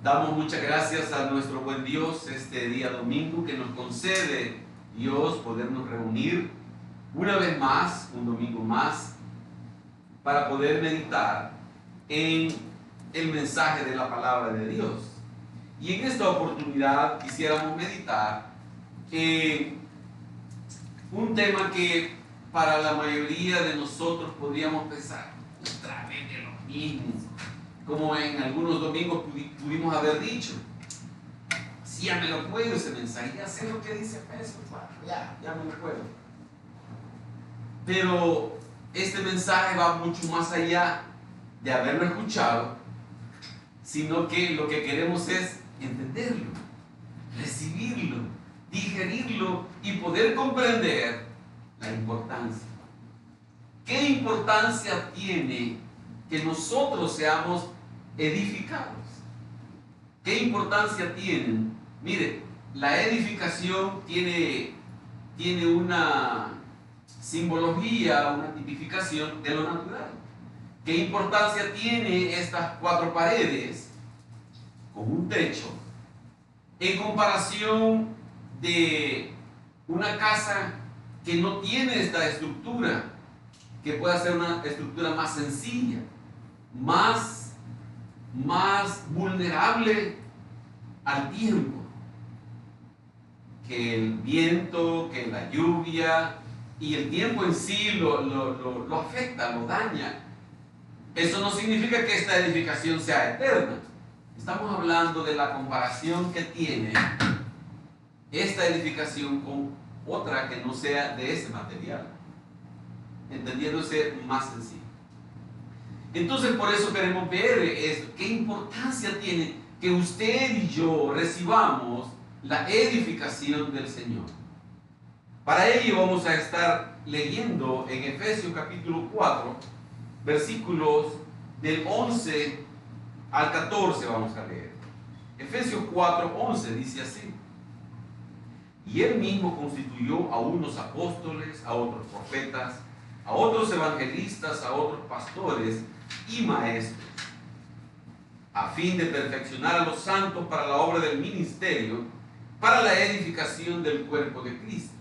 Damos muchas gracias a nuestro buen Dios este día domingo que nos concede Dios podernos reunir una vez más, un domingo más, para poder meditar en el mensaje de la palabra de Dios. Y en esta oportunidad quisiéramos meditar en un tema que para la mayoría de nosotros podríamos pensar, otra vez de lo mismo, como en algunos domingos pudimos haber dicho. Sí, ya me lo puedo ese mensaje, ya sé lo que dice Efesios 4, ya me lo puedo. Pero este mensaje va mucho más allá de haberlo escuchado, sino que lo que queremos es entenderlo, recibirlo, digerirlo y poder comprender la importancia. ¿Qué importancia tiene que nosotros seamos edificados? ¿Qué importancia tienen? Mire, la edificación tiene una simbología, una tipificación de lo natural. ¿Qué importancia tiene estas cuatro paredes con un techo en comparación de una casa que no tiene esta estructura, que puede ser una estructura más sencilla, más vulnerable al tiempo, que el viento, que la lluvia y el tiempo en sí lo afecta, lo daña? Eso no significa que esta edificación sea eterna. Estamos hablando de la comparación que tiene esta edificación con otra que no sea de ese material, entendiéndose más sencillo. Entonces, por eso queremos ver esto. ¿Qué importancia tiene que usted y yo recibamos la edificación del Señor? Para ello vamos a estar leyendo en Efesios capítulo 4, versículos del 11 al 14 vamos a leer. Efesios 4, 11 dice así: y él mismo constituyó a unos apóstoles, a otros profetas, a otros evangelistas, a otros pastores y maestros, a fin de perfeccionar a los santos para la obra del ministerio, para la edificación del cuerpo de Cristo,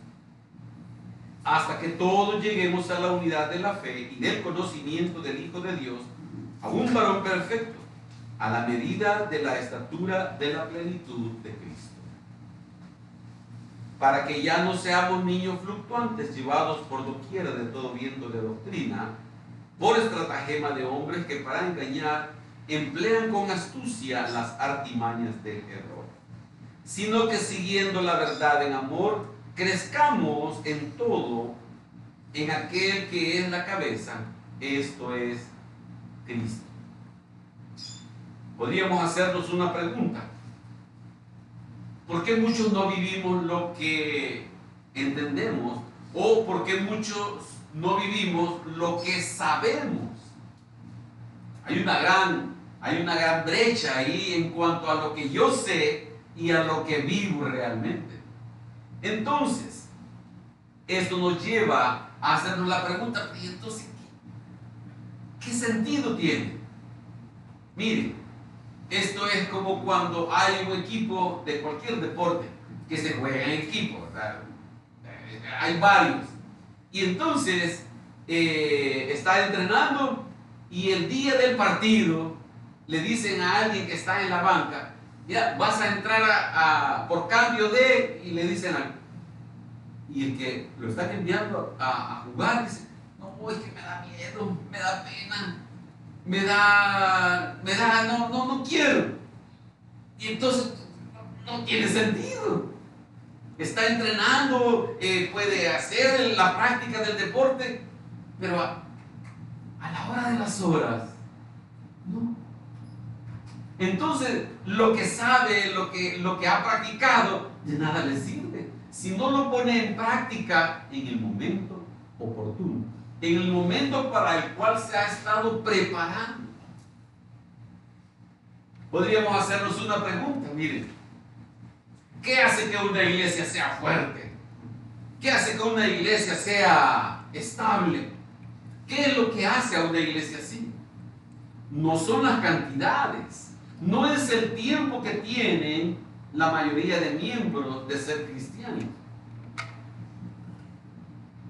hasta que todos lleguemos a la unidad de la fe y del conocimiento del Hijo de Dios, a un varón perfecto, a la medida de la estatura de la plenitud de Cristo, para que ya no seamos niños fluctuantes, llevados por doquiera de todo viento de doctrina, por estratagema de hombres que para engañar emplean con astucia las artimañas del error, sino que siguiendo la verdad en amor, crezcamos en todo en aquel que es la cabeza, esto es Cristo. Podríamos hacernos una pregunta: ¿por qué muchos no vivimos lo que entendemos? ¿O por qué muchos no vivimos lo que sabemos? Hay una gran brecha ahí en cuanto a lo que yo sé y a lo que vivo realmente. Entonces, esto nos lleva a hacernos la pregunta: ¿y entonces qué sentido tiene? Mire, esto es como cuando hay un equipo de cualquier deporte que se juega en equipo, ¿verdad? Hay varios. Y entonces está entrenando y el día del partido le dicen a alguien que está en la banca: ya, vas a entrar por cambio de... Y le dicen algo. Y el que lo están enviando a jugar dice: no, es que me da miedo, me da pena, no quiero. Y entonces no tiene sentido. Está entrenando, puede hacer la práctica del deporte, pero a la hora de las horas, no. Entonces, lo que sabe, lo que ha practicado, de nada le sirve si no lo pone en práctica en el momento oportuno, en el momento para el cual se ha estado preparando. Podríamos hacernos una pregunta: miren, ¿qué hace que una iglesia sea fuerte? ¿Qué hace que una iglesia sea estable? ¿Qué es lo que hace a una iglesia así? No son las cantidades, no es el tiempo que tienen la mayoría de miembros de ser cristianos.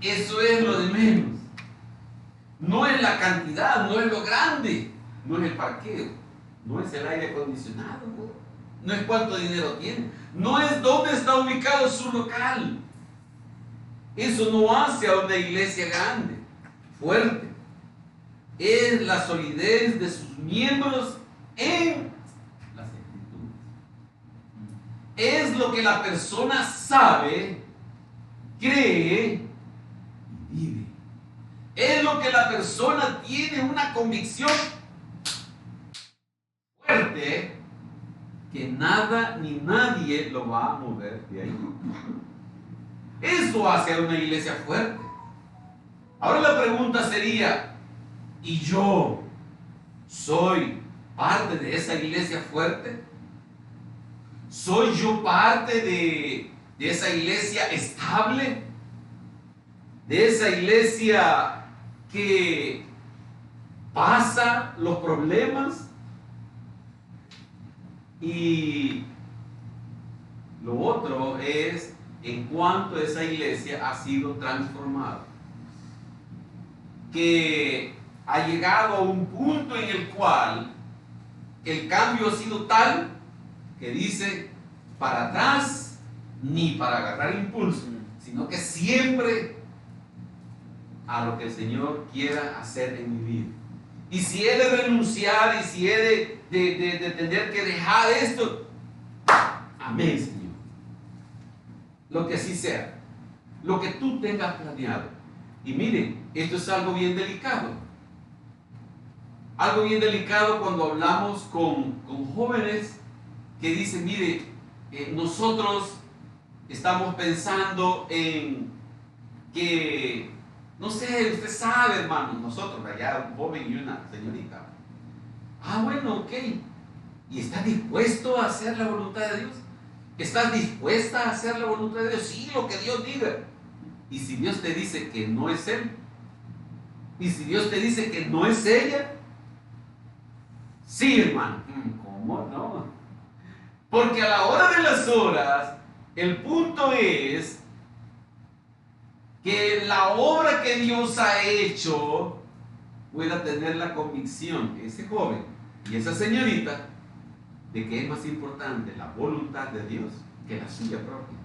Eso es lo de menos. No es la cantidad, no es lo grande, no es el parqueo, no es el aire acondicionado, no es cuánto dinero tiene, no es dónde está ubicado su local. Eso no hace a una iglesia grande, fuerte. Es la solidez de sus miembros en las escrituras. Es lo que la persona sabe, cree y vive. Es lo que la persona tiene una convicción fuerte que nada ni nadie lo va a mover de ahí. Eso hace a una iglesia fuerte. Ahora la pregunta sería, ¿y yo soy parte de esa iglesia fuerte? ¿Soy yo parte de esa iglesia estable? ¿De esa iglesia que pasa los problemas? Y lo otro es en cuanto esa iglesia ha sido transformada, que ha llegado a un punto en el cual el cambio ha sido tal que dice para atrás ni para agarrar impulso, sino que siempre a lo que el Señor quiera hacer en mi vida. Y si he de renunciar y si he de tener que dejar esto, amén, Señor. Lo que así sea, lo que tú tengas planeado. Y miren, esto es algo bien delicado. Algo bien delicado cuando hablamos con jóvenes que dicen, mire, nosotros estamos pensando en que, no sé, usted sabe, hermano, nosotros, allá un joven y una señorita. Ah, bueno, ok. ¿Y está dispuesto a hacer la voluntad de Dios? ¿Estás dispuesta a hacer la voluntad de Dios? Sí, lo que Dios diga. Y si Dios te dice que no es Él, y si Dios te dice que no es ella, sí, hermano. ¿Cómo no? Porque a la hora de las horas, el punto es que la obra que Dios ha hecho pueda tener la convicción, ese joven y esa señorita, de que es más importante la voluntad de Dios que la suya propia.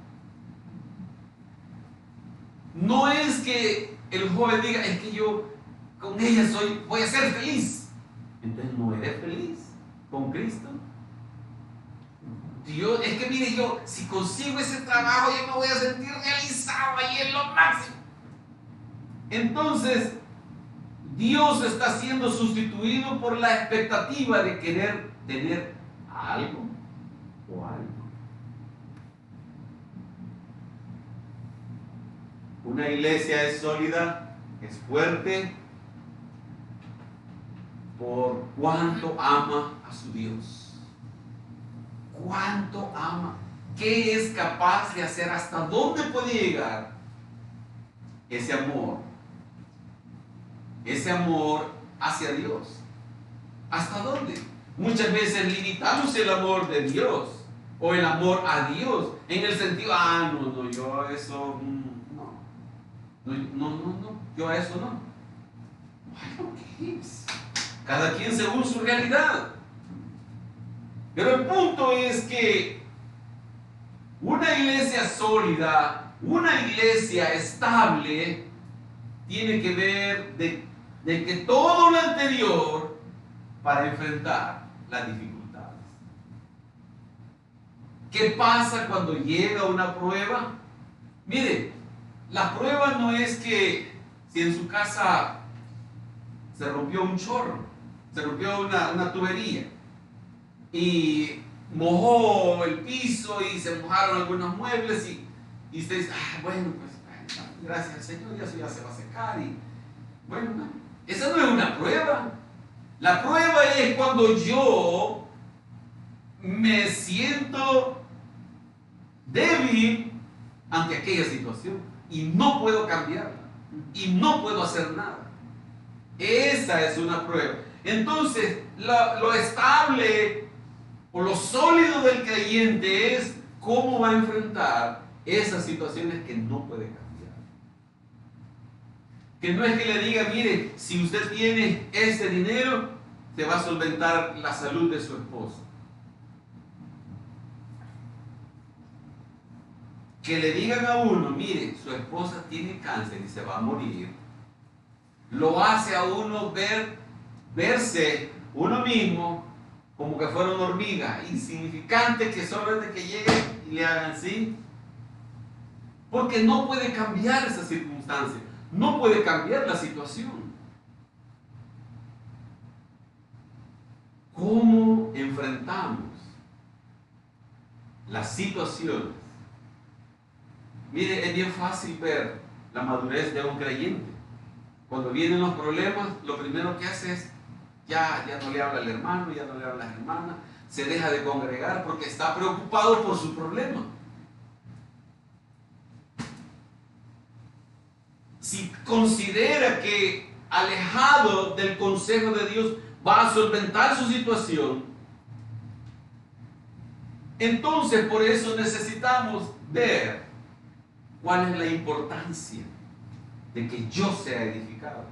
No es que el joven diga, es que yo con ella voy a ser feliz. Entonces no eres feliz con Cristo. Dios, es que mire, yo si consigo ese trabajo yo me voy a sentir realizado ahí en lo máximo. Entonces Dios está siendo sustituido por la expectativa de querer tener algo o algo. Una iglesia es sólida, es fuerte, por cuánto ama a su Dios. Cuánto ama. ¿Qué es capaz de hacer? ¿Hasta dónde puede llegar ese amor? Ese amor hacia Dios. ¿Hasta dónde? Muchas veces limitamos el amor de Dios o el amor a Dios en el sentido, no, yo eso no, yo a eso no. Bueno, ¿qué es? Cada quien según su realidad. Pero el punto es que una iglesia sólida, una iglesia estable, tiene que ver de que todo lo anterior para enfrentar las dificultades. ¿Qué pasa cuando llega una prueba? Mire, la prueba no es que si en su casa se rompió un chorro, se rompió una tubería y mojó el piso y se mojaron algunos muebles y usted dice, bueno, pues gracias al Señor, ya se va a secar y bueno, no, esa no es una prueba. La prueba es cuando yo me siento débil ante aquella situación y no puedo cambiarla y no puedo hacer nada. Esa es una prueba. Entonces, lo estable o lo sólido del creyente es cómo va a enfrentar esas situaciones que no puede cambiar. Que no es que le diga, mire, si usted tiene este dinero, te va a solventar la salud de su esposo. Que le digan a uno, mire, su esposa tiene cáncer y se va a morir, lo hace a uno verse uno mismo como que fuera una hormiga, insignificante, que solo es de que lleguen y le hagan así. Porque no puede cambiar esa circunstancia, no puede cambiar la situación. ¿Cómo enfrentamos las situaciones? Mire, es bien fácil ver la madurez de un creyente. Cuando vienen los problemas, lo primero que hace es, ya no le habla al hermano, ya no le habla a la hermana, se deja de congregar porque está preocupado por su problema. Si considera que alejado del consejo de Dios va a solventar su situación, entonces por eso necesitamos ver cuál es la importancia de que yo sea edificado,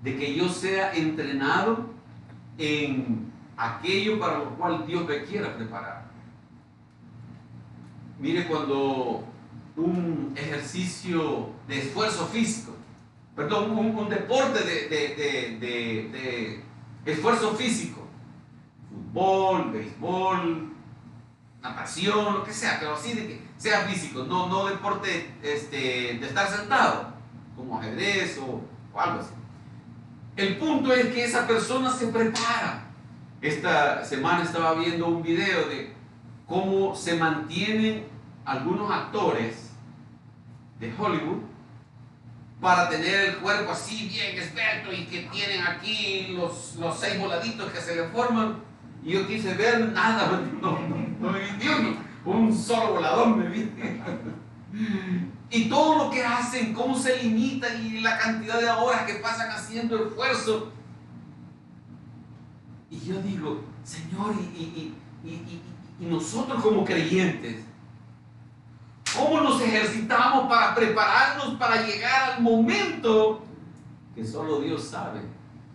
de que yo sea entrenado en aquello para lo cual Dios me quiera preparar. Mire, cuando un ejercicio de esfuerzo físico, un deporte de esfuerzo físico, fútbol, béisbol, natación, lo que sea, pero así de que sea físico, no deporte de estar sentado, como ajedrez o algo así. El punto es que esa persona se prepara. Esta semana estaba viendo un video de cómo se mantienen algunos actores de Hollywood para tener el cuerpo así bien esbelto y que tienen aquí los 6 voladitos que se le forman. Y yo quise ver nada, no me vi un solo volador me vi. Y todo lo que hacen, cómo se limitan y la cantidad de horas que pasan haciendo esfuerzo. Y yo digo, Señor, y nosotros como creyentes, ¿cómo nos ejercitamos para prepararnos para llegar al momento que solo Dios sabe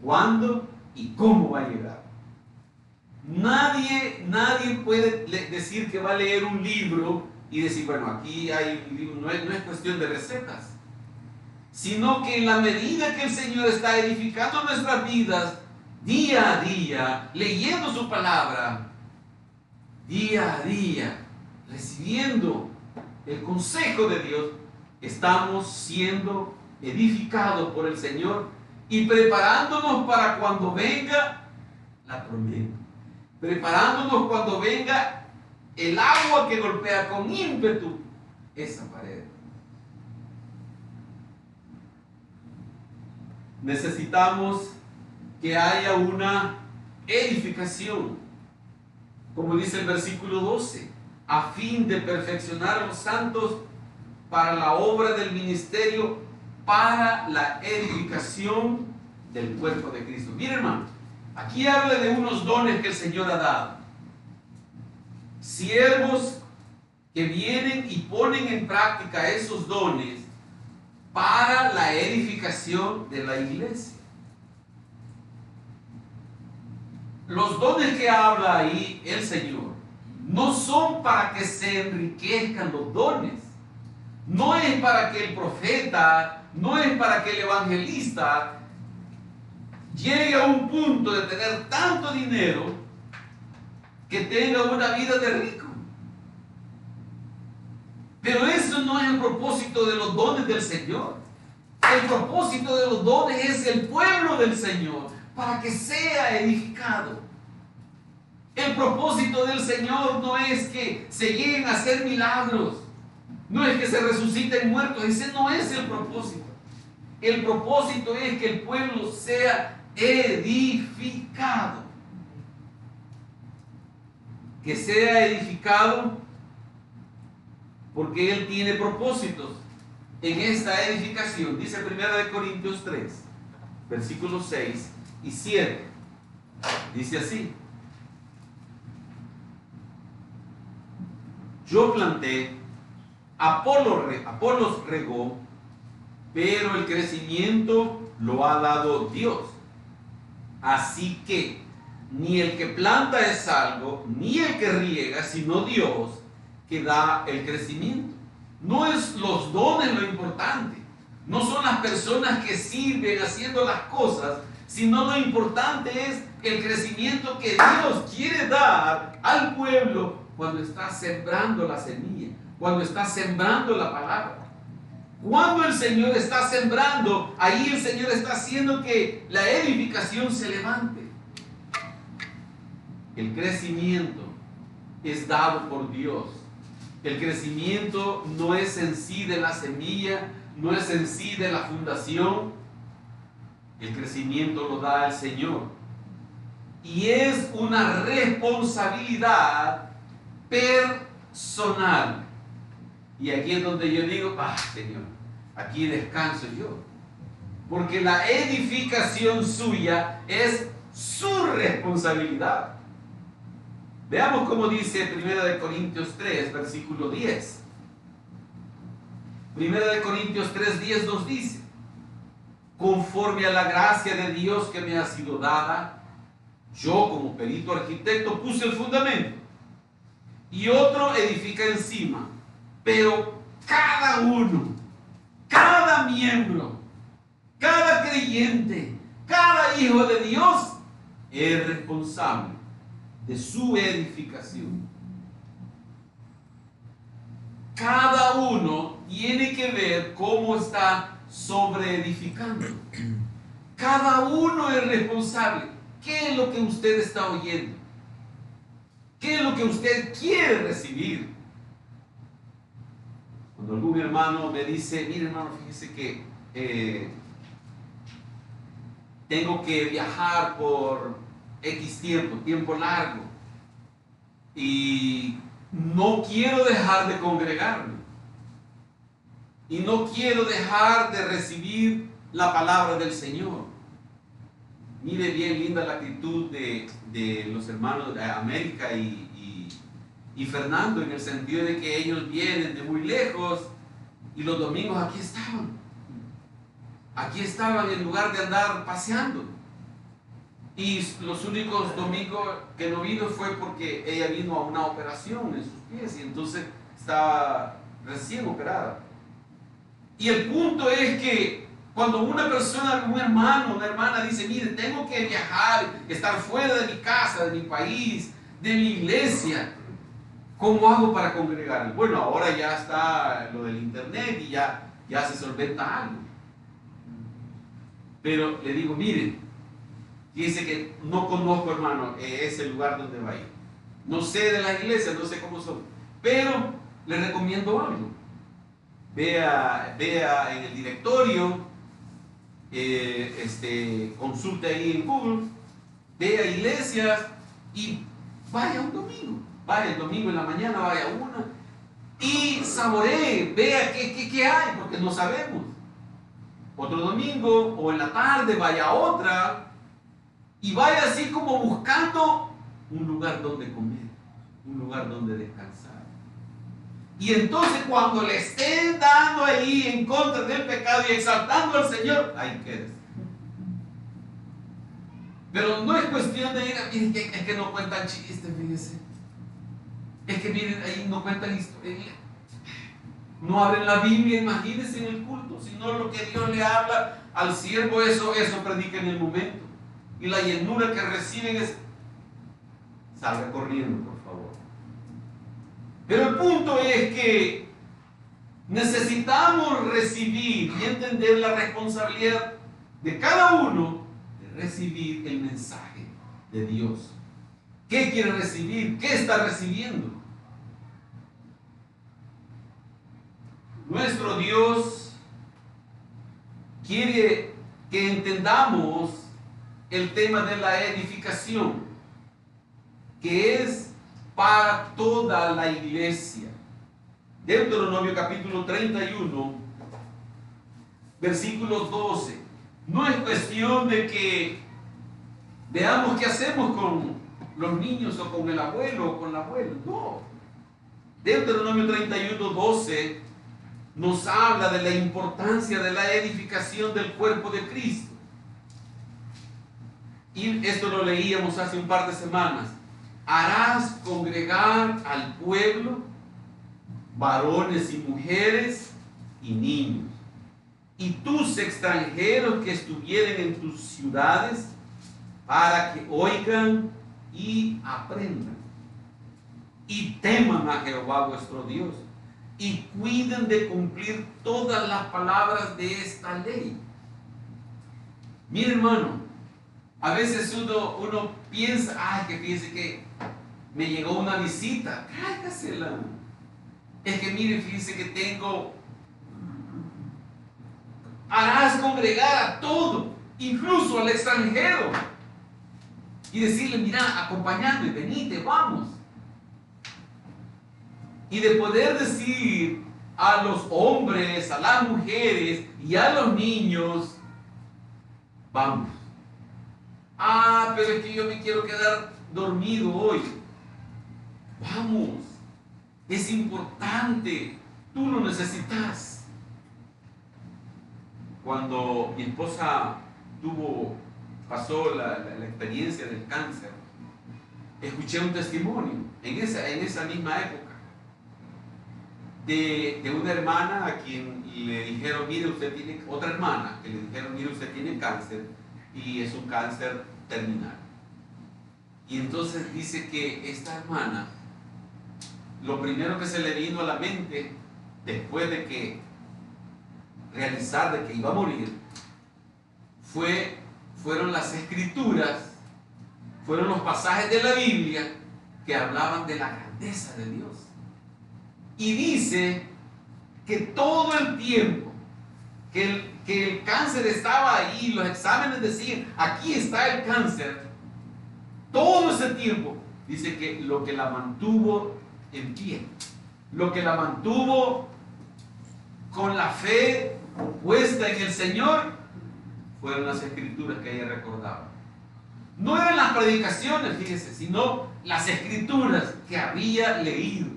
cuándo y cómo va a llegar? Nadie puede decir que va a leer un libro y decir, bueno, aquí hay un libro, no es cuestión de recetas, sino que en la medida que el Señor está edificando nuestras vidas, día a día, leyendo su palabra, día a día, recibiendo el consejo de Dios, estamos siendo edificados por el Señor y preparándonos para cuando venga la tormenta, preparándonos cuando venga el agua que golpea con ímpetu esa pared. Necesitamos que haya una edificación, como dice el versículo 12, a fin de perfeccionar a los santos para la obra del ministerio, para la edificación del cuerpo de Cristo. Miren, hermano, aquí habla de unos dones que el Señor ha dado. Siervos que vienen y ponen en práctica esos dones para la edificación de la iglesia. Los dones que habla ahí el Señor no son para que se enriquezcan los dones. No es para que el profeta, no es para que el evangelista llegue a un punto de tener tanto dinero que tenga una vida de rico. Pero eso no es el propósito de los dones del Señor. El propósito de los dones es el pueblo del Señor, para que sea edificado. El propósito del Señor no es que se lleguen a hacer milagros, no es que se resuciten muertos, ese no es el propósito. El propósito es que el pueblo sea edificado. Que sea edificado porque Él tiene propósitos en esta edificación. Dice 1 Corintios 3, versículos 6 y 7. Dice así: yo planté, Apolos regó, pero el crecimiento lo ha dado Dios. Así que ni el que planta es algo, ni el que riega, sino Dios que da el crecimiento. No es los dones lo importante, no son las personas que sirven haciendo las cosas, sino lo importante es el crecimiento que Dios quiere dar al pueblo cuando está sembrando la semilla, cuando está sembrando la palabra. Cuando el Señor está sembrando, ahí el Señor está haciendo que la edificación se levante. El crecimiento es dado por Dios. El crecimiento no es en sí de la semilla, no es en sí de la fundación. El crecimiento lo da el Señor. Y es una responsabilidad personal. Y aquí es donde yo digo, Señor, aquí descanso yo. Porque la edificación suya es su responsabilidad. Veamos cómo dice 1 Corintios 3, versículo 10. 1 Corintios 3, 10 nos dice: conforme a la gracia de Dios que me ha sido dada, yo como perito arquitecto puse el fundamento y otro edifica encima. Pero cada uno, cada miembro, cada creyente, cada hijo de Dios es responsable de su edificación. Cada uno tiene que ver cómo está sobreedificando. Cada uno es responsable. ¿Qué es lo que usted está oyendo? ¿Qué es lo que usted quiere recibir? Cuando algún hermano me dice, mire hermano, fíjese que tengo que viajar por X tiempo largo, y no quiero dejar de congregarme, y no quiero dejar de recibir la palabra del Señor. Mire bien linda la actitud de los hermanos de América y Fernando, en el sentido de que ellos vienen de muy lejos y los domingos aquí estaban en lugar de andar paseando. Y los únicos domingos que no vino fue porque ella vino a una operación en sus pies y entonces estaba recién operada. Y el punto es que cuando una persona, un hermano, una hermana dice, mire, tengo que viajar, estar fuera de mi casa, de mi país, de mi iglesia, ¿cómo hago para congregarme? Bueno, ahora ya está lo del internet y ya se solventa algo. Pero le digo, miren, dice que no conozco, hermano, ese lugar donde va a ir. No sé de las iglesias, no sé cómo son, pero le recomiendo algo. Vea en el directorio, consulte ahí en Google, vea iglesias y vaya un domingo. Vaya el domingo en la mañana, vaya una y saboree, vea qué hay, porque no sabemos. Otro domingo o en la tarde vaya a otra y vaya así como buscando un lugar donde comer, un lugar donde descansar. Y entonces cuando le estén dando ahí en contra del pecado y exaltando al Señor, ahí quedes. Pero no es cuestión de ir a, miren, es que no cuentan chistes, fíjense. Es que miren, ahí no cuentan historia. No abren la Biblia, imagínense en el culto, sino lo que Dios le habla al siervo, eso predica en el momento. Y la llenura que reciben es, salga corriendo, por favor. Pero el punto es que necesitamos recibir y entender la responsabilidad de cada uno de recibir el mensaje de Dios. ¿Qué quiere recibir? ¿Qué está recibiendo? Nuestro Dios quiere que entendamos el tema de la edificación, que es para toda la iglesia. Deuteronomio capítulo 31, versículo 12. No es cuestión de que veamos qué hacemos con los niños o con el abuelo o con la abuela. No. Deuteronomio 31:12 nos habla de la importancia de la edificación del cuerpo de Cristo. Y esto lo leíamos hace un par de semanas. Harás congregar al pueblo, varones y mujeres y niños, y tus extranjeros que estuvieren en tus ciudades, para que oigan y aprendan, y teman a Jehová vuestro Dios, y cuiden de cumplir todas las palabras de esta ley. Mire, hermano, a veces uno piensa, ay, que fíjese que me llegó una visita, tráigasela. Es que mire, fíjese que tengo, harás congregar a todo, incluso al extranjero, y decirle, mira, acompañadme, venite, vamos. Y de poder decir a los hombres, a las mujeres y a los niños, vamos. Ah, pero es que yo me quiero quedar dormido hoy. Vamos, es importante, tú lo necesitas. Cuando mi esposa pasó la experiencia del cáncer, escuché un testimonio en esa misma época de una hermana a quien le dijeron, mire, usted tiene, otra hermana que le dijeron, mire, usted tiene cáncer y es un cáncer terminal. Y entonces dice que esta hermana, lo primero que se le vino a la mente después de que realizar de que iba a morir fueron las escrituras, fueron los pasajes de la Biblia que hablaban de la grandeza de Dios. Y dice que todo el tiempo que el cáncer estaba ahí, los exámenes decían, aquí está el cáncer, todo ese tiempo, dice que lo que la mantuvo en pie, lo que la mantuvo con la fe puesta en el Señor, fueron las escrituras que ella recordaba. No eran las predicaciones, fíjese, sino las escrituras que había leído,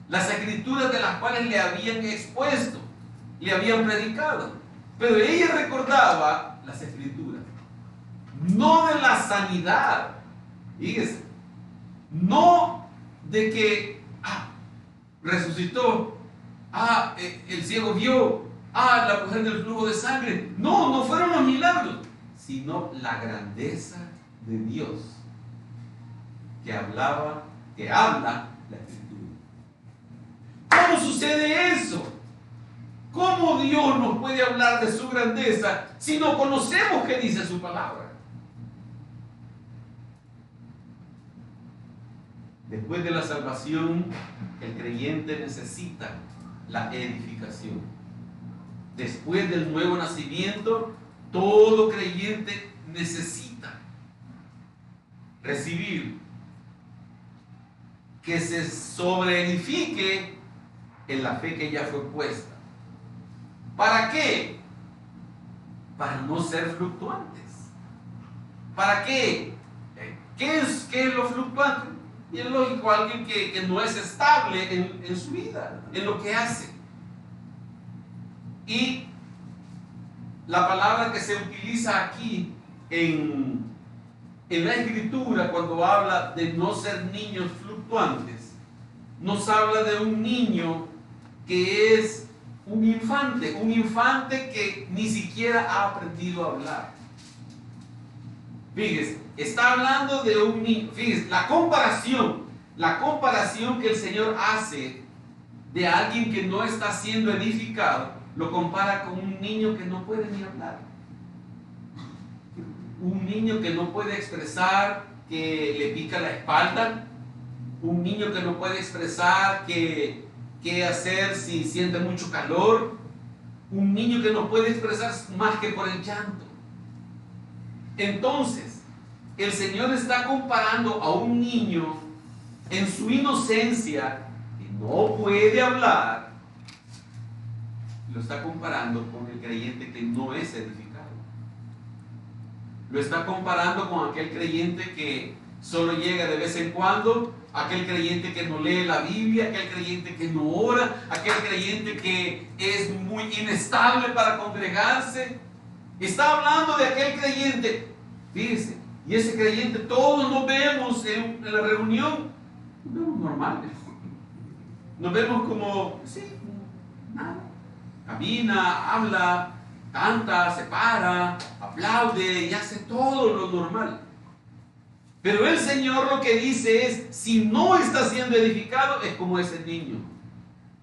las escrituras de las cuales le habían expuesto, le habían predicado. Pero ella recordaba las escrituras, no de la sanidad, fíjese, no de que resucitó, el ciego vio, la mujer del flujo de sangre. No fueron los milagros, sino la grandeza de Dios que habla la escritura. ¿Cómo sucede eso? ¿Cómo Dios nos puede hablar de su grandeza si no conocemos qué dice su palabra? Después de la salvación, el creyente necesita la edificación. Después del nuevo nacimiento, todo creyente necesita recibir que se sobreedifique en la fe que ya fue puesta. ¿Para qué? Para no ser fluctuantes. ¿Para qué? ¿Qué es lo fluctuante? Y es lógico, alguien que no es estable en su vida, en lo que hace. Y la palabra que se utiliza aquí en la escritura, cuando habla de no ser niños fluctuantes, nos habla de un niño que es un infante que ni siquiera ha aprendido a hablar. Fíjese, está hablando de un niño. Fíjese, la comparación que el Señor hace de alguien que no está siendo edificado, lo compara con un niño que no puede ni hablar. Un niño que no puede expresar que le pica la espalda. Un niño que no puede expresar qué hacer si siente mucho calor. Un niño que no puede expresar más que por el llanto. Entonces, el Señor está comparando a un niño en su inocencia que no puede hablar. Lo está comparando con el creyente que no es edificado. Lo está comparando con aquel creyente que solo llega de vez en cuando aquel creyente que no lee la Biblia, aquel creyente que no ora, aquel creyente que es muy inestable para congregarse. Está hablando de aquel creyente, fíjese, y ese creyente todos nos vemos en la reunión, nos vemos normales, nos vemos como, sí, nada, camina, habla, canta, se para, aplaude y hace todo lo normal. Pero el Señor lo que dice es, si no está siendo edificado, es como ese niño,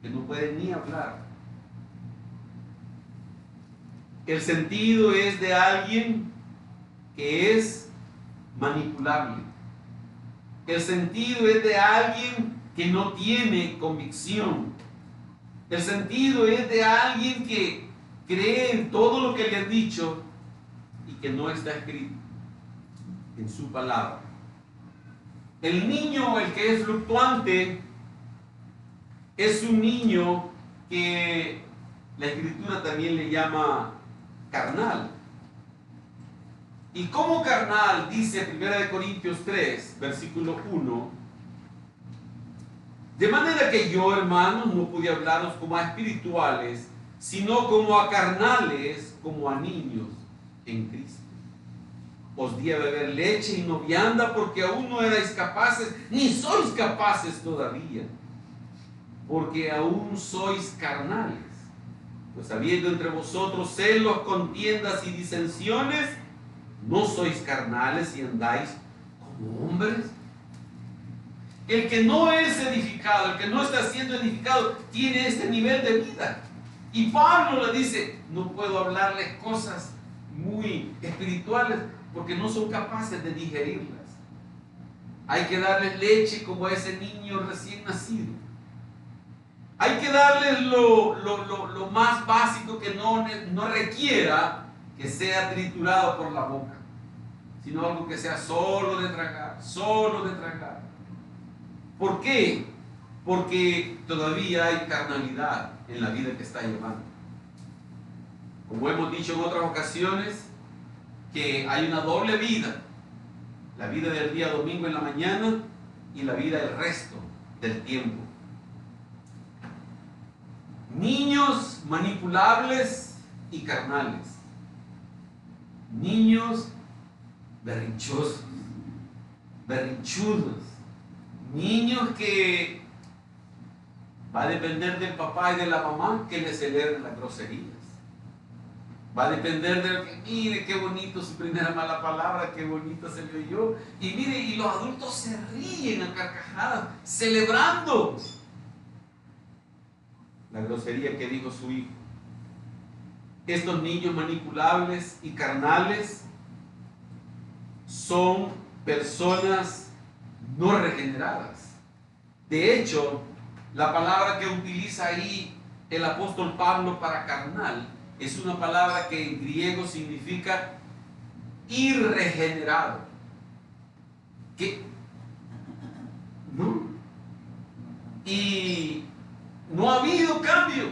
que no puede ni hablar. El sentido es de alguien que es manipulable. El sentido es de alguien que no tiene convicción. El sentido es de alguien que cree en todo lo que le han dicho y que no está escrito en su palabra. El niño, el que es fluctuante, es un niño que la Escritura también le llama carnal. Y como carnal, dice 1 Corintios 3, versículo 1, de manera que yo, hermanos, no pude hablaros como a espirituales, sino como a carnales, como a niños en Cristo. Os di a beber leche y no vianda porque aún no erais capaces, ni sois capaces todavía, porque aún sois carnales. Pues habiendo entre vosotros celos, contiendas y disensiones, ¿no sois carnales y andáis como hombres? El que no es edificado, el que no está siendo edificado, tiene este nivel de vida. Y Pablo le dice, no puedo hablarles cosas muy espirituales porque no son capaces de digerirlas. Hay que darles leche como a ese niño recién nacido. Hay que darles lo más básico que no requiera que sea triturado por la boca, sino algo que sea solo de tragar, solo de tragar. ¿Por qué? Porque todavía hay carnalidad en la vida que está llevando. Como hemos dicho en otras ocasiones, que hay una doble vida, la vida del día domingo en la mañana y la vida del resto del tiempo. Niños manipulables y carnales, niños berrinchosos, berrinchudos, niños que va a depender del papá y de la mamá que les celebren las groserías. Va a depender de lo que, mire qué bonito su primera mala palabra, qué bonito se le oyó. Y mire, y los adultos se ríen a carcajadas, celebrando la grosería que dijo su hijo. Estos niños manipulables y carnales son personas no regeneradas. De hecho, la palabra que utiliza ahí el apóstol Pablo para carnal es una palabra que en griego significa irregenerado. ¿Qué? ¿No? Y no ha habido cambio,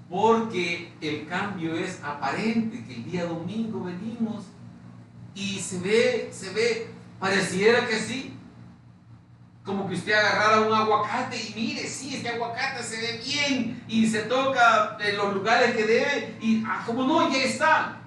porque el cambio es aparente, que el día domingo venimos y se ve, pareciera que sí, como que usted agarrara un aguacate y mire, sí, este aguacate se ve bien y se toca en los lugares que debe y como no, ya está.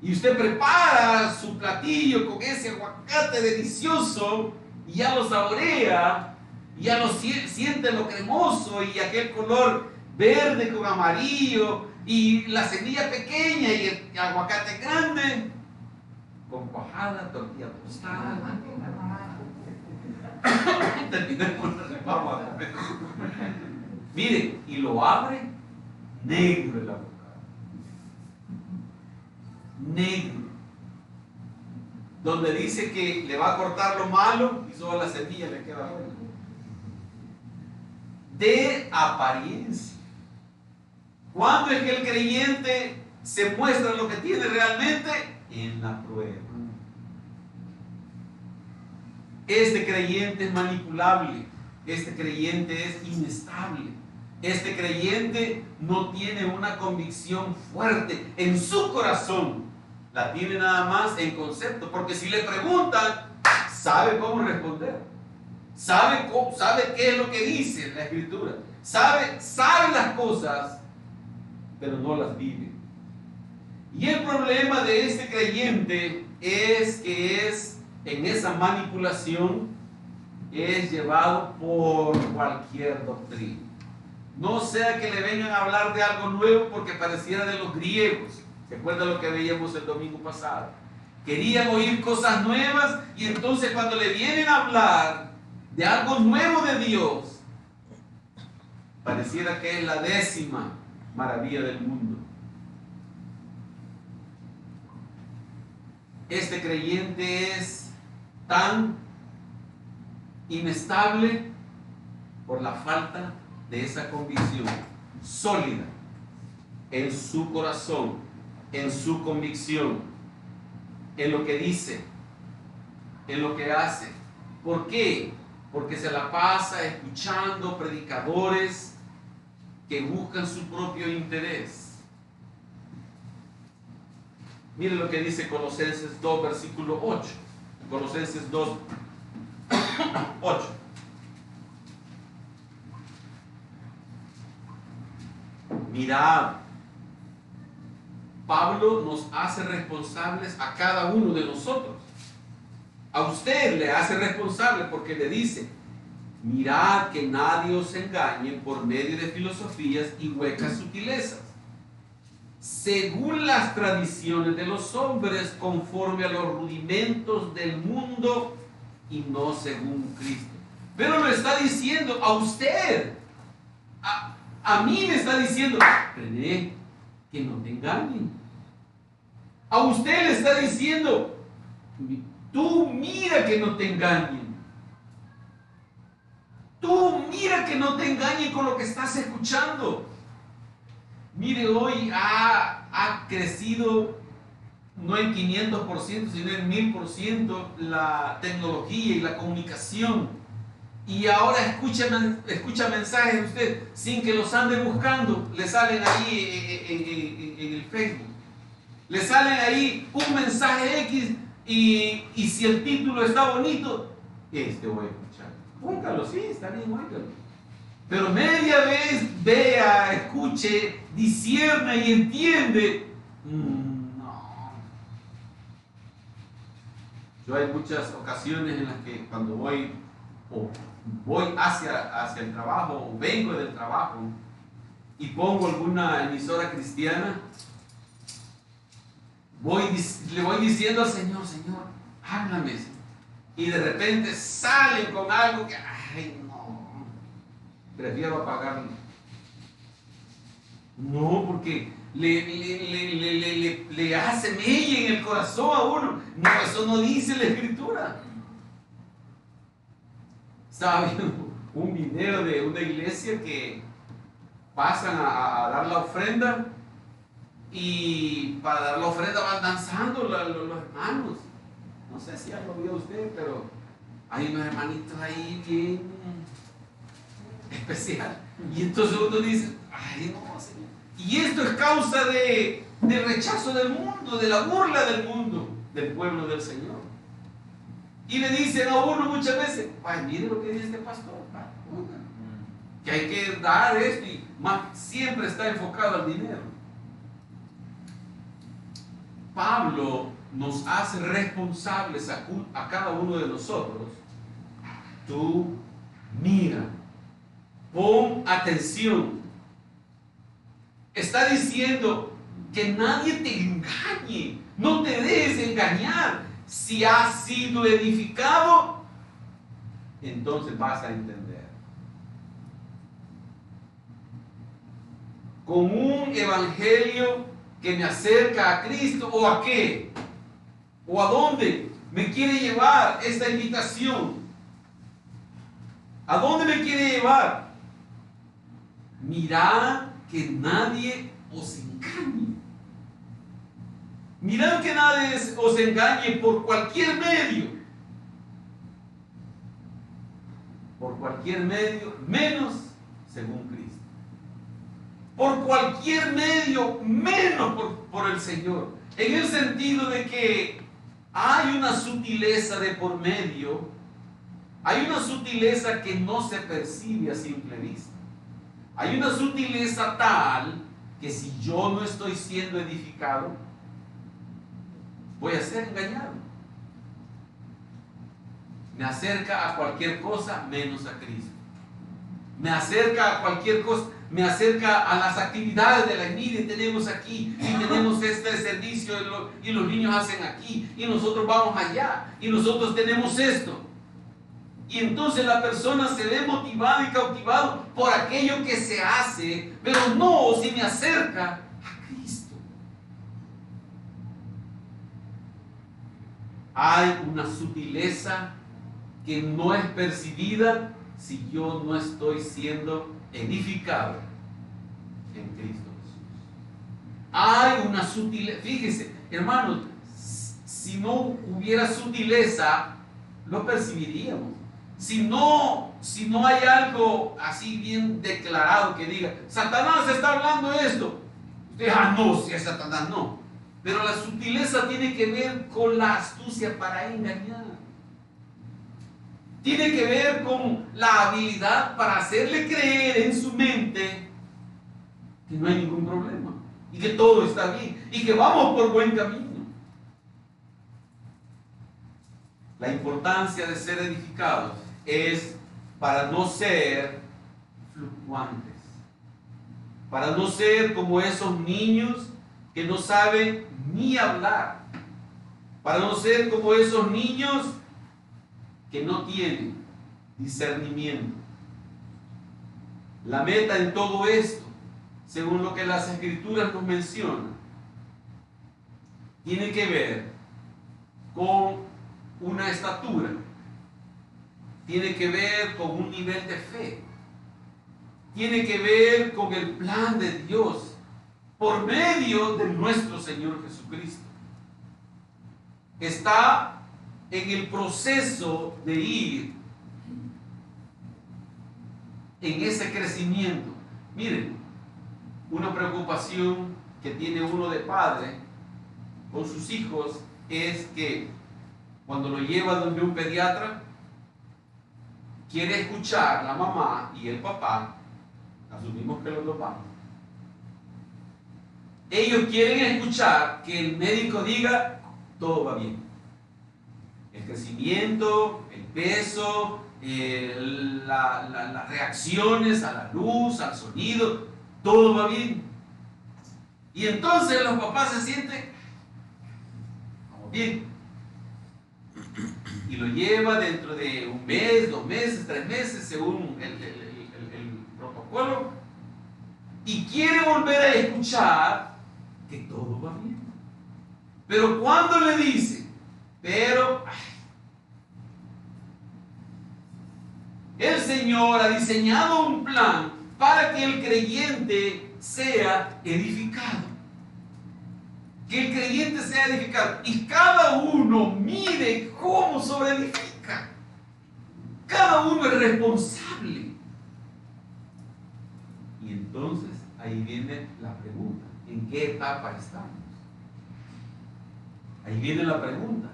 Y usted prepara su platillo con ese aguacate delicioso y ya lo saborea, y ya lo siente lo cremoso y aquel color verde con amarillo y la semilla pequeña y el aguacate grande con cuajada, tortilla tostada. Terminemos, vamos a comer. Mire, y lo abre negro el aguacate. Negro. Donde dice que le va a cortar lo malo y solo la semilla le queda buena. De apariencia. ¿Cuándo es que el creyente se muestra lo que tiene realmente? En la prueba. Este creyente es manipulable, este creyente es inestable, este creyente no tiene una convicción fuerte en su corazón, la tiene nada más en concepto, porque si le preguntan, sabe cómo responder, sabe qué es lo que dice la Escritura, sabe las cosas, pero no las vive. Y el problema de este creyente es que en esa manipulación es llevado por cualquier doctrina. No sea que le vengan a hablar de algo nuevo porque pareciera de los griegos. ¿Se acuerdan lo que veíamos el domingo pasado? Querían oír cosas nuevas y entonces cuando le vienen a hablar de algo nuevo de Dios, pareciera que es la 10ª maravilla del mundo. Este creyente es tan inestable por la falta de esa convicción sólida en su corazón, en su convicción, en lo que dice, en lo que hace. ¿Por qué? Porque se la pasa escuchando predicadores que buscan su propio interés. Mire lo que dice Colosenses 2, versículo 8. Colosenses 2, 8. Mirad, Pablo nos hace responsables a cada uno de nosotros. A usted le hace responsable porque le dice: mirad que nadie os engañe por medio de filosofías y huecas sutilezas, según las tradiciones de los hombres, conforme a los rudimentos del mundo y no según Cristo. Pero lo está diciendo a usted. A mí me está diciendo: René, que no te engañen. A usted le está diciendo: tú mira que no te engañen. Tú mira que no te engañen con lo que estás escuchando. Mire, hoy ha crecido no en 500%, sino en 1000% la tecnología y la comunicación. Y ahora escucha mensajes de usted sin que los ande buscando. Le salen ahí en el Facebook. Le salen ahí un mensaje X y si el título está bonito, voy a escuchar. Óigalo, sí, está bien, óigalo. Pero media vez vea, escuche, discierna y entiende. No. Yo hay muchas ocasiones en las que cuando voy hacia el trabajo o vengo del trabajo y pongo alguna emisora cristiana, le voy diciendo al Señor: Señor, háblame. Y de repente salen con algo que, ay, no, prefiero apagarlo. No, porque le hace mella en el corazón a uno. No, eso no dice la Escritura. Estaba viendo un video de una iglesia que pasan a dar la ofrenda y para dar la ofrenda van danzando los hermanos. No sé si ya lo vio usted, pero hay unos hermanitos ahí bien especial. Y entonces uno dice: ay, no, Señor. Y esto es causa del rechazo del mundo, de la burla del mundo, del pueblo del Señor. Y le dicen a uno muchas veces: ay, mire lo que dice este pastor, que hay que dar esto, y siempre está enfocado al dinero. Pablo nos hace responsables a cada uno de nosotros. Tú mira, pon atención. Está diciendo que nadie te engañe, no te dejes engañar. Si has sido edificado, entonces vas a entender. Con un evangelio que me acerca a Cristo, ¿o a qué? ¿O a dónde me quiere llevar esta invitación? ¿A dónde me quiere llevar? Mirad que nadie os engañe. Mirad que nadie os engañe por cualquier medio. Por cualquier medio, menos según Cristo. Por cualquier medio, menos por el Señor. En el sentido de que hay una sutileza de por medio, hay una sutileza que no se percibe a simple vista. Hay una sutileza tal que si yo no estoy siendo edificado, voy a ser engañado. Me acerca a cualquier cosa menos a Cristo. Me acerca a cualquier cosa, me acerca a las actividades de la iglesia. Tenemos aquí y tenemos este servicio y los niños hacen aquí y nosotros vamos allá y nosotros tenemos esto. Y entonces la persona se ve motivada y cautivada por aquello que se hace, pero no si me acerca a Cristo. Hay una sutileza que no es percibida si yo no estoy siendo edificado en Cristo Jesús. Hay una sutileza. Fíjese, hermanos, si no hubiera sutileza, lo percibiríamos. Si no hay algo así bien declarado que diga, Satanás está hablando esto, usted, no, si es Satanás, no. Pero la sutileza tiene que ver con la astucia para engañar. Tiene que ver con la habilidad para hacerle creer en su mente que no hay ningún problema y que todo está bien y que vamos por buen camino. La importancia de ser edificados es para no ser fluctuantes, para no ser como esos niños que no saben ni hablar, para no ser como esos niños que no tienen discernimiento. La meta en todo esto, según lo que las Escrituras nos mencionan, tiene que ver con una estatura, tiene que ver con un nivel de fe, tiene que ver con el plan de Dios por medio de nuestro Señor Jesucristo. Está en el proceso de ir en ese crecimiento. Miren, una preocupación que tiene uno de padre con sus hijos es que cuando lo lleva donde un pediatra, quiere escuchar la mamá y el papá, asumimos que los dos vamos, ellos quieren escuchar que el médico diga todo va bien. El crecimiento, el peso, las reacciones a la luz, al sonido, todo va bien. Y entonces los papás se sienten, vamos bien. Y lo lleva dentro de un mes, 2 meses, 3 meses, según el protocolo. Y quiere volver a escuchar que todo va bien. Pero cuando le dice, el Señor ha diseñado un plan para que el creyente sea edificado. Que el creyente sea edificado. Y cada uno mire cómo sobreedifica. Cada uno es responsable. Y entonces ahí viene la pregunta. ¿En qué etapa estamos? Ahí viene la pregunta.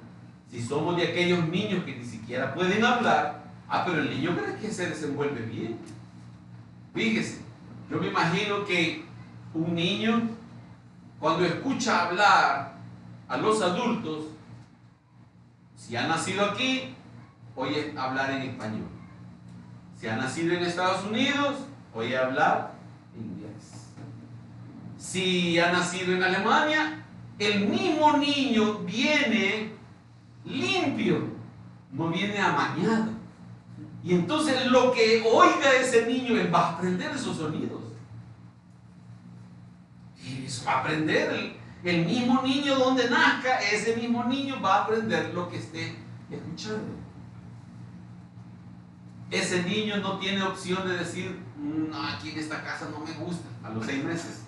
Si somos de aquellos niños que ni siquiera pueden hablar, pero el niño cree que se desenvuelve bien. Fíjese, yo me imagino que un niño, cuando escucha hablar a los adultos, si ha nacido aquí, oye hablar en español. Si ha nacido en Estados Unidos, oye hablar inglés. Si ha nacido en Alemania, el mismo niño viene limpio, no viene amañado. Y entonces lo que oiga ese niño, él va a aprender esos sonidos. Y eso va a aprender. El mismo niño donde nazca, ese mismo niño va a aprender lo que esté escuchando. Ese niño no tiene opción de decir, no, aquí en esta casa no me gusta, a los 6 meses.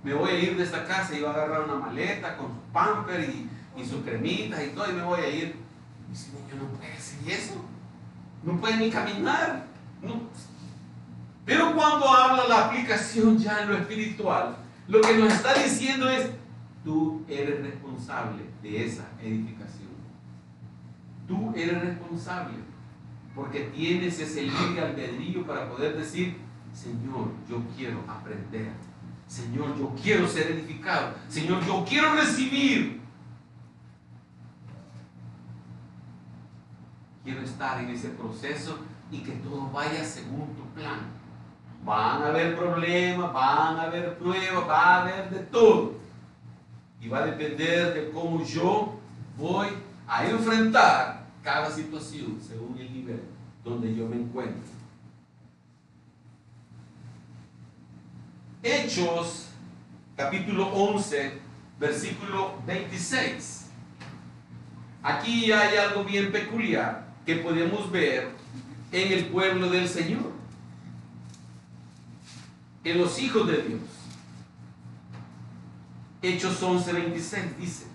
Me voy a ir de esta casa y voy a agarrar una maleta con su pamper y sus cremitas y todo y me voy a ir. Y ese niño no puede hacer eso. No puede ni caminar. No. Pero cuando habla la aplicación ya en lo espiritual, lo que nos está diciendo es, tú eres responsable de esa edificación. Tú eres responsable porque tienes ese libre albedrío para poder decir: Señor, yo quiero aprender. Señor, yo quiero ser edificado. Señor, yo quiero recibir. Quiero estar en ese proceso y que todo vaya según tu plan. Van a haber problemas, van a haber pruebas, va a haber de todo. Y va a depender de cómo yo voy a enfrentar cada situación según el nivel donde yo me encuentro. Hechos, capítulo 11, versículo 26. Aquí hay algo bien peculiar que podemos ver en el pueblo del Señor, en los hijos de Dios. Hechos 11, 26 dice: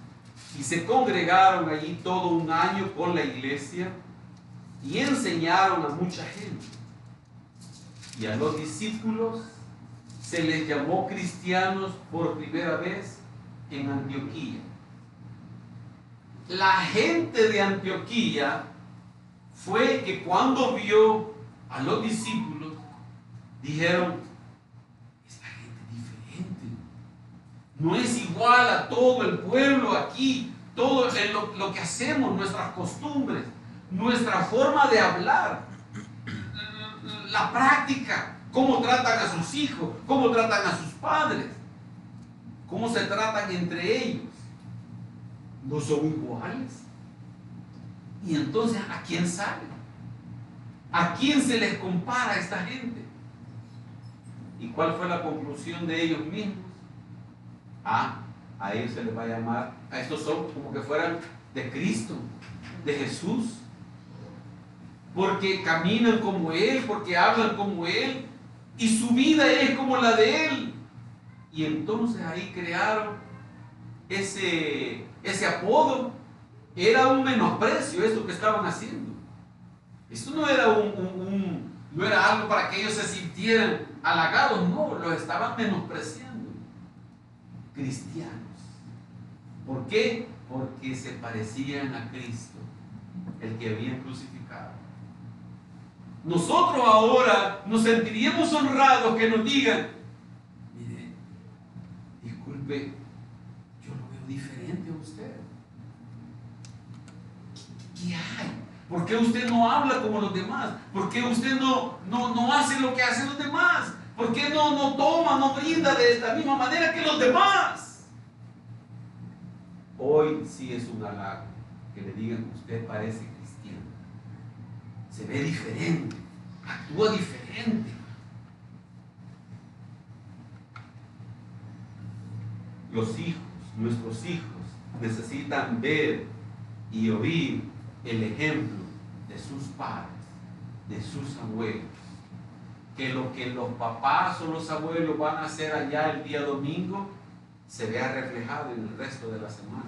y se congregaron allí todo un año con la iglesia y enseñaron a mucha gente. Y a los discípulos se les llamó cristianos por primera vez en Antioquía. La gente de Antioquía fue que cuando vio a los discípulos dijeron: esta gente es diferente, no es igual a todo el pueblo aquí, todo lo que hacemos, nuestras costumbres, nuestra forma de hablar, la práctica, cómo tratan a sus hijos, cómo tratan a sus padres, cómo se tratan entre ellos. No son iguales. Y entonces, ¿a quién sale? ¿A quién se les compara a esta gente? ¿Y cuál fue la conclusión de ellos mismos? A ellos se les va a llamar, a estos son como que fueran de Cristo, de Jesús, porque caminan como Él, porque hablan como Él, y su vida es como la de Él. Y entonces ahí crearon ese apodo. Era un menosprecio esto que estaban haciendo. Esto no era no era algo para que ellos se sintieran halagados, no, los estaban menospreciando. Cristianos. ¿Por qué? Porque se parecían a Cristo, el que habían crucificado. Nosotros ahora nos sentiríamos honrados que nos digan: mire, disculpe, yo lo veo diferente a usted. ¿Qué hay? ¿Por qué usted no habla como los demás? ¿Por qué usted no hace lo que hacen los demás? ¿Por qué no toma, no brinda de la misma manera que los demás? Hoy sí es un halago que le digan: usted parece cristiano, se ve diferente, actúa diferente. Los hijos, nuestros hijos, necesitan ver y oír el ejemplo de sus padres, de sus abuelos. Que lo que los papás o los abuelos van a hacer allá el día domingo se vea reflejado en el resto de la semana.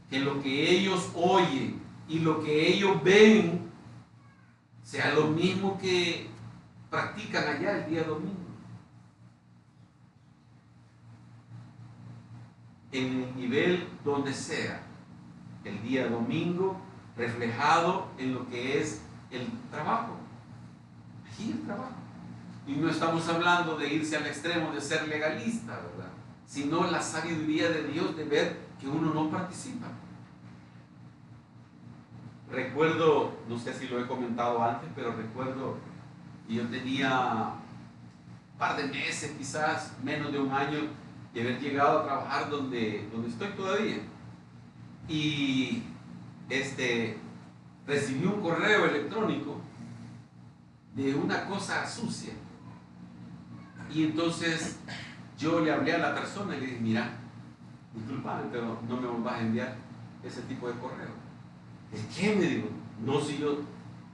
Que lo que ellos oyen y lo que ellos ven sea lo mismo que practican allá el día domingo. En el nivel donde sea, el día domingo reflejado en lo que es el trabajo. Aquí el trabajo. Y no estamos hablando de irse al extremo de ser legalista, ¿verdad? Sino la sabiduría de Dios de ver que uno no participa. Recuerdo, no sé si lo he comentado antes, pero recuerdo que yo tenía un par de meses, quizás menos de un año, de haber llegado a trabajar donde estoy todavía. Y recibí un correo electrónico de una cosa sucia. Y entonces yo le hablé a la persona y le dije: mira, disculpame, pero no me vuelvas a enviar ese tipo de correo. ¿De qué? Me digo. No, si yo,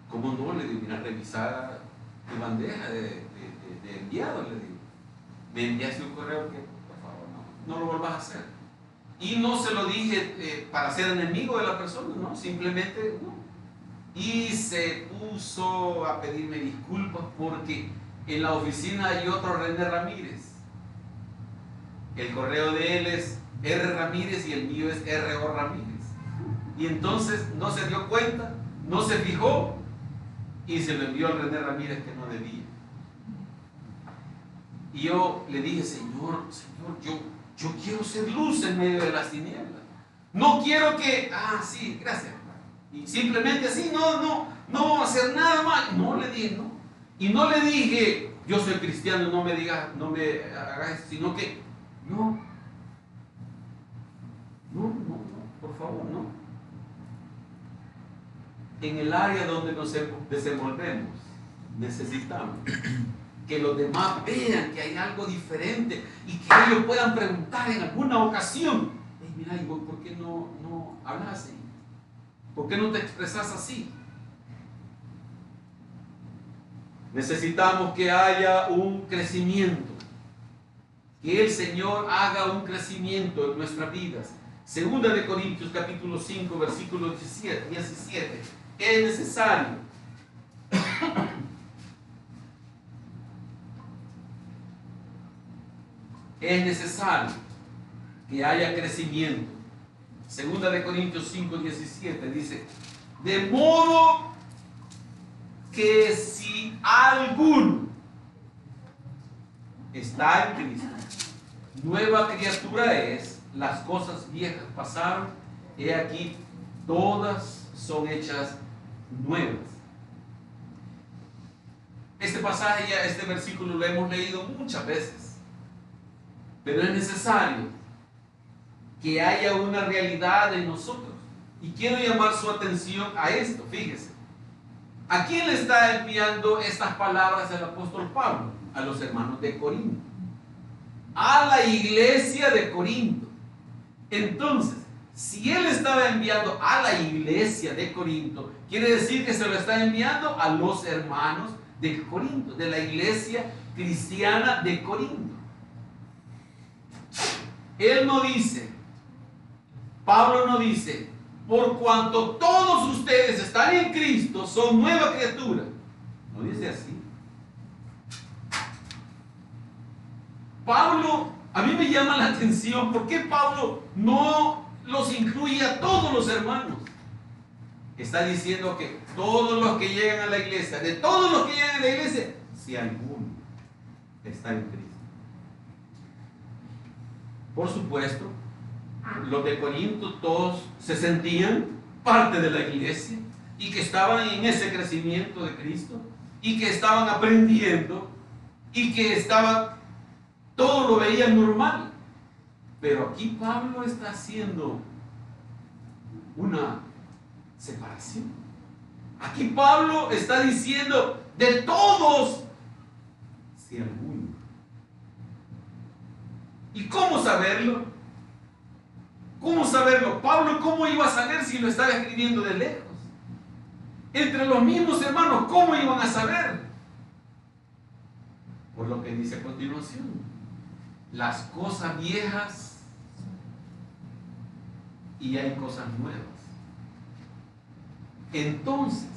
¿cómo no? Le digo: mira, revisar tu bandeja de enviados, le digo. Me enviaste un correo que, por favor, no lo vuelvas a hacer. Y no se lo dije para ser enemigo de la persona, no, simplemente no. Y se puso a pedirme disculpas porque en la oficina hay otro René Ramírez. El correo de él es R. Ramírez y el mío es R.O. Ramírez. Y entonces no se dio cuenta, no se fijó y se lo envió al René Ramírez que no debía. Y yo le dije, Señor, yo quiero ser luz en medio de las tinieblas. No quiero que, sí, gracias. Y simplemente así, no hacer nada mal. No le dije, no. Y no le dije, yo soy cristiano, no me digas, no me hagas, sino que, no, por favor, no. En el área donde nos desenvolvemos, necesitamos que los demás vean que hay algo diferente y que ellos puedan preguntar en alguna ocasión, mira, ¿y vos por qué no hablas así? ¿Por qué no te expresas así? Necesitamos que haya un crecimiento, que el Señor haga un crecimiento en nuestras vidas. Segunda de Corintios capítulo 5 versículo 17, es necesario que haya crecimiento. Segunda de Corintios 5, 17 dice, de modo que si alguno está en Cristo, nueva criatura es, las cosas viejas pasaron, he aquí, todas son hechas nuevas. Este pasaje, este versículo lo hemos leído muchas veces, pero es necesario que haya una realidad en nosotros. Y quiero llamar su atención a esto, fíjese. ¿A quién le está enviando estas palabras el apóstol Pablo? A los hermanos de Corinto, a la iglesia de Corinto. Entonces, si él estaba enviando a la iglesia de Corinto, quiere decir que se lo está enviando a los hermanos de Corinto, de la iglesia cristiana de Corinto. Él no dice, Pablo no dice, por cuanto todos ustedes están en Cristo, son nueva criatura. No dice así. Pablo, a mí me llama la atención, ¿por qué Pablo no los incluye a todos los hermanos? Está diciendo que todos los que llegan a la iglesia, de todos los que llegan a la iglesia, si alguno está en Cristo. Por supuesto, los de Corinto todos se sentían parte de la iglesia y que estaban en ese crecimiento de Cristo y que estaban aprendiendo y que todo lo veían normal. Pero aquí Pablo está haciendo una separación. Aquí Pablo está diciendo de todos, si alguno. ¿Y cómo saberlo? ¿Cómo saberlo? Pablo, ¿cómo iba a saber si lo estaba escribiendo de lejos? Entre los mismos hermanos, ¿cómo iban a saber? Por lo que dice a continuación, las cosas viejas y hay cosas nuevas. Entonces,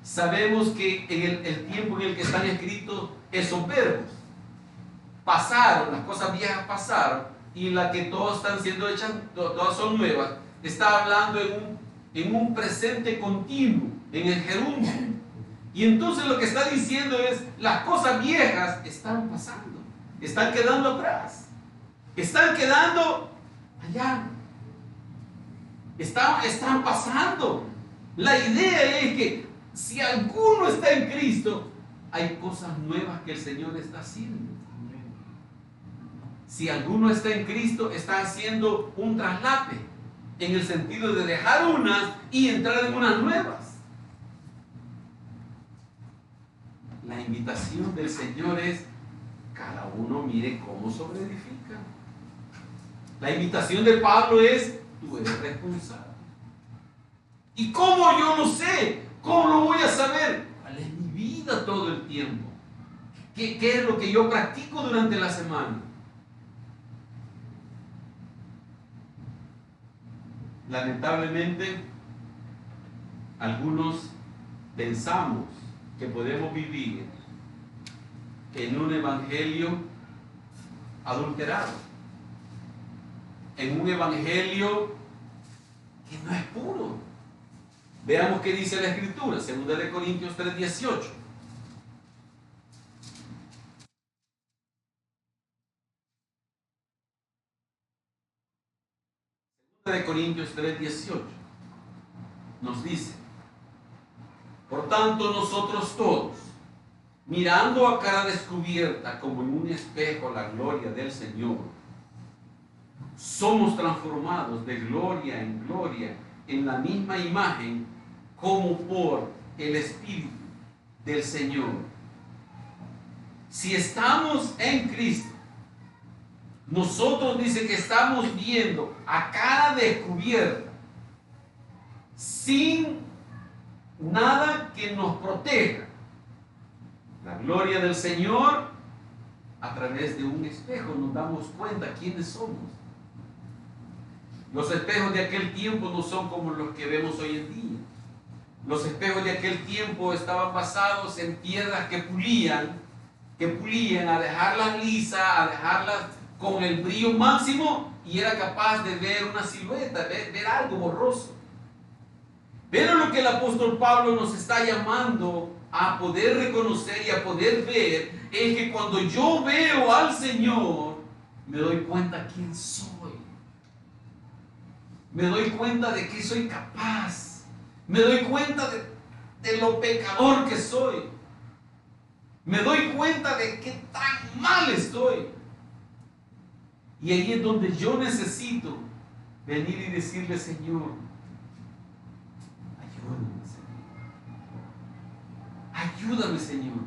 sabemos que en el tiempo en el que están escritos esos verbos, pasaron, las cosas viejas pasaron, y la que todas están siendo hechas, todas son nuevas, está hablando en un presente continuo, en el gerundio. Y entonces lo que está diciendo es, las cosas viejas están pasando, están quedando atrás, están quedando allá, están pasando. La idea es que si alguno está en Cristo, hay cosas nuevas que el Señor está haciendo. Si alguno está en Cristo, está haciendo un traslape, en el sentido de dejar unas y entrar en unas nuevas. La invitación del Señor es, cada uno mire cómo sobreedifica. La invitación de Pablo es, tú eres responsable. ¿Y cómo yo no sé? ¿Cómo lo voy a saber? ¿Cuál es mi vida todo el tiempo? ¿Qué es lo que yo practico durante la semana? Lamentablemente, algunos pensamos que podemos vivir en un evangelio adulterado, en un evangelio que no es puro. Veamos qué dice la Escritura, 2 Corintios 3:18. De Corintios 3:18 nos dice: por tanto nosotros todos, mirando a cara descubierta como en un espejo la gloria del Señor, somos transformados de gloria en gloria en la misma imagen como por el Espíritu del Señor. Si estamos en Cristo, nosotros dice que estamos viendo a cara descubierta, sin nada que nos proteja, la gloria del Señor. A través de un espejo nos damos cuenta quiénes somos. Los espejos de aquel tiempo no son como los que vemos hoy en día. Los espejos de aquel tiempo estaban basados en piedras que pulían, a dejarlas lisas, a dejarlas con el brillo máximo, y era capaz de ver una silueta, ver algo borroso. Pero lo que el apóstol Pablo nos está llamando a poder reconocer y a poder ver es que cuando yo veo al Señor, me doy cuenta quién soy. Me doy cuenta de que soy capaz. Me doy cuenta de lo pecador que soy. Me doy cuenta de qué tan mal estoy. Y ahí es donde yo necesito venir y decirle: Señor, ayúdame, Señor.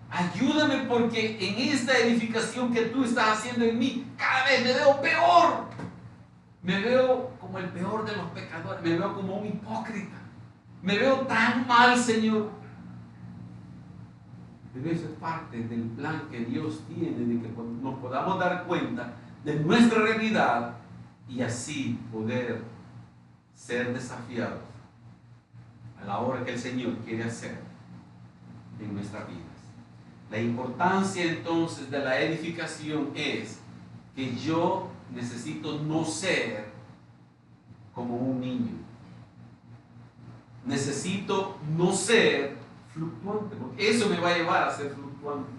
Ayúdame, porque en esta edificación que tú estás haciendo en mí, cada vez me veo peor. Me veo como el peor de los pecadores. Me veo como un hipócrita. Me veo tan mal, Señor. Pero eso es parte del plan que Dios tiene, de que nos podamos dar cuenta de nuestra realidad y así poder ser desafiados a la obra que el Señor quiere hacer en nuestras vidas. La importancia entonces de la edificación es que yo necesito no ser como un niño. Necesito no ser fluctuante, porque eso me va a llevar a ser fluctuante.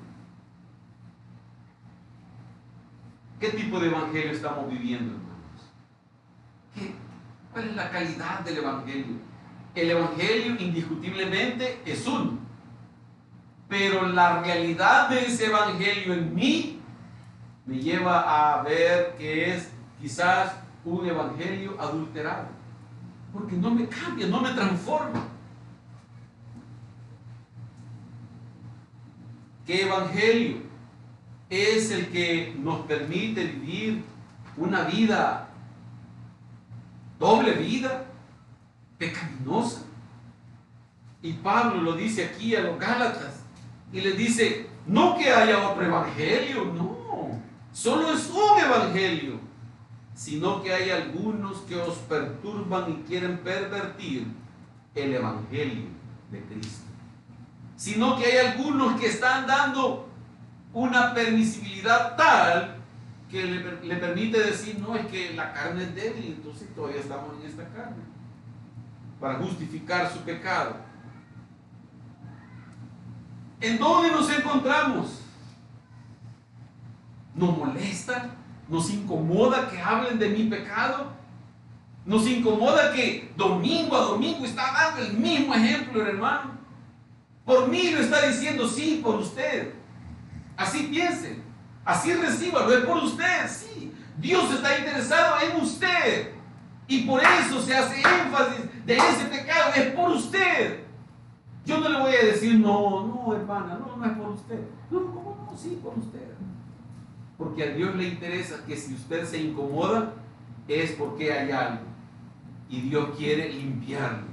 ¿Qué tipo de evangelio estamos viviendo, hermanos? ¿Cuál es la calidad del evangelio? El evangelio indiscutiblemente es uno, pero la realidad de ese evangelio en mí me lleva a ver que es quizás un evangelio adulterado, porque no me cambia, no me transforma. ¿Qué evangelio es el que nos permite vivir una vida, doble vida, pecaminosa? Y Pablo lo dice aquí a los Gálatas y les dice: no que haya otro evangelio, no, solo es un evangelio, sino que hay algunos que os perturban y quieren pervertir el evangelio de Cristo. Sino que hay algunos que están dando una permisibilidad tal que le permite decir: no, es que la carne es débil, entonces todavía estamos en esta carne, para justificar su pecado. ¿En dónde nos encontramos? ¿Nos molesta? ¿Nos incomoda que hablen de mi pecado? ¿Nos incomoda que domingo a domingo está dando el mismo ejemplo, hermano? Por mí lo está diciendo, sí, por usted. Así piense, así recíbalo, es por usted, sí. Dios está interesado en usted y por eso se hace énfasis de ese pecado, es por usted. Yo no le voy a decir: no, hermana, no es por usted. No, ¿cómo no? Sí, por usted. Porque a Dios le interesa que si usted se incomoda es porque hay algo y Dios quiere limpiarlo.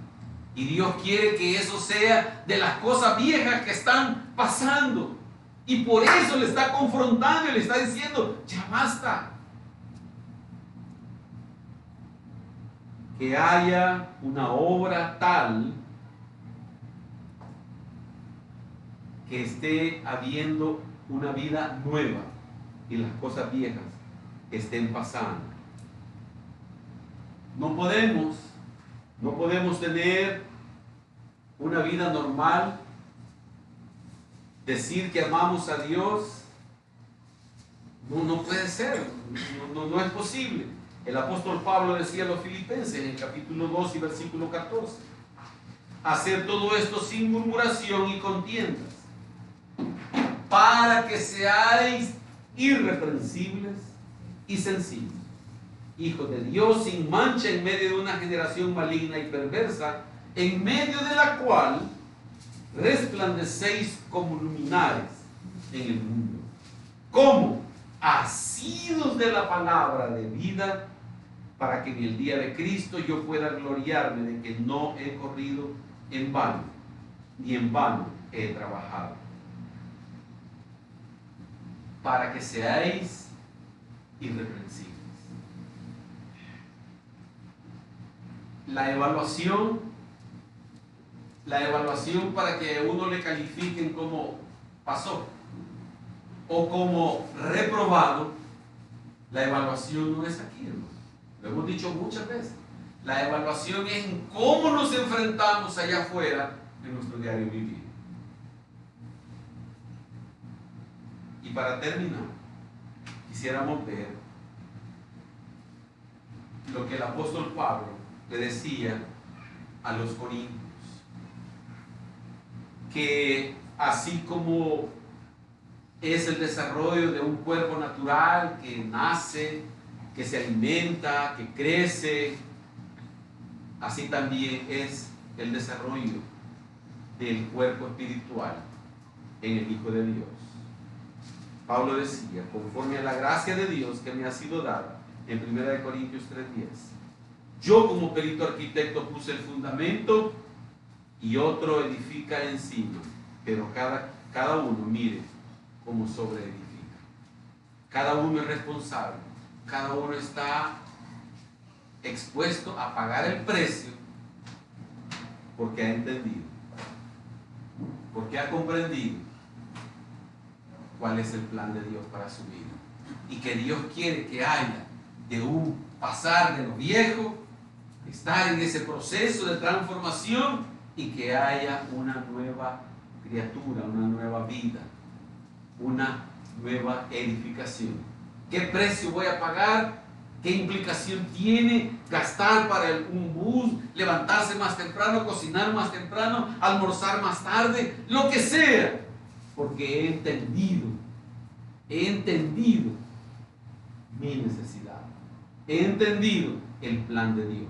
Y Dios quiere que eso sea de las cosas viejas que están pasando. Y por eso le está confrontando y le está diciendo: ya basta. Que haya una obra tal que esté habiendo una vida nueva y las cosas viejas estén pasando. No podemos No podemos tener una vida normal, decir que amamos a Dios. No puede ser, no es posible. El apóstol Pablo decía a los filipenses en el capítulo 2 y versículo 14: hacer todo esto sin murmuración y contiendas, para que seáis irreprensibles y sencillos, hijos de Dios sin mancha en medio de una generación maligna y perversa, en medio de la cual resplandecéis como luminares en el mundo. ¿Cómo? Asidos de la palabra de vida, para que en el día de Cristo yo pueda gloriarme de que no he corrido en vano, ni en vano he trabajado. Para que seáis irreprensibles. La evaluación para que a uno le califiquen como pasó o como reprobado, la evaluación no es aquí, hermano. Lo hemos dicho muchas veces. La evaluación es en cómo nos enfrentamos allá afuera en nuestro diario vivir. Y para terminar, quisiéramos ver lo que el apóstol Pablo le decía a los corintios, que así como es el desarrollo de un cuerpo natural que nace, que se alimenta, que crece, así también es el desarrollo del cuerpo espiritual en el Hijo de Dios. Pablo decía, conforme a la gracia de Dios que me ha sido dada, en 1 Corintios 3:10, yo como perito arquitecto puse el fundamento y otro edifica encima, pero cada uno mire cómo sobreedifica. Cada uno es responsable, cada uno está expuesto a pagar el precio porque ha entendido, porque ha comprendido cuál es el plan de Dios para su vida, y que Dios quiere que haya de un pasar de lo viejo, estar en ese proceso de transformación, y que haya una nueva criatura, una nueva vida, una nueva edificación. ¿Qué precio voy a pagar? ¿Qué implicación tiene gastar para un bus, levantarse más temprano, cocinar más temprano, almorzar más tarde, lo que sea? Porque he entendido mi necesidad, he entendido el plan de Dios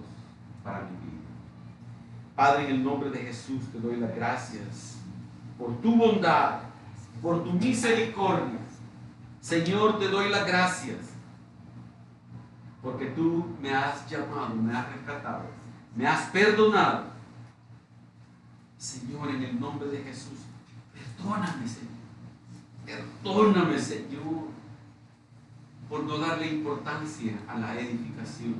para mi vida. Padre, en el nombre de Jesús te doy las gracias por tu bondad, por tu misericordia. Señor, te doy las gracias porque tú me has llamado, me has rescatado, me has perdonado. Señor, en el nombre de Jesús, perdóname, Señor. Perdóname, Señor, por no darle importancia a la edificación.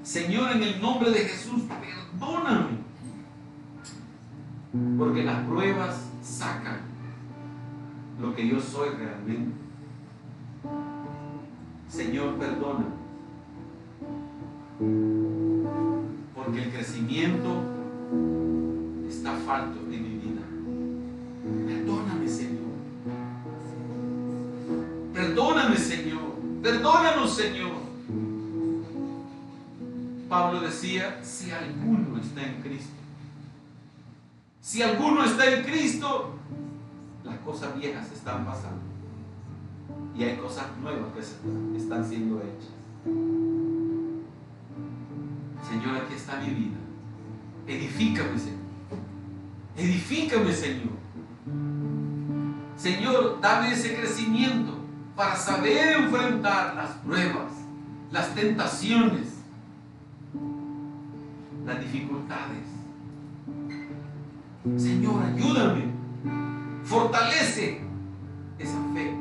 Señor, en el nombre de Jesús, perdóname, porque las pruebas sacan lo que yo soy realmente. Señor, perdóname, porque el crecimiento está falto en mi vida. Perdóname, Señor. Perdóname, Señor. Perdónanos, Señor. Pablo decía, si alguno está en Cristo. Si alguno está en Cristo, las cosas viejas están pasando y hay cosas nuevas que están siendo hechas. Señor, aquí está mi vida. Edifícame, Señor. Edifícame, Señor. Señor, dame ese crecimiento para saber enfrentar las pruebas, las tentaciones, las dificultades. Señor, ayúdame. Fortalece esa fe.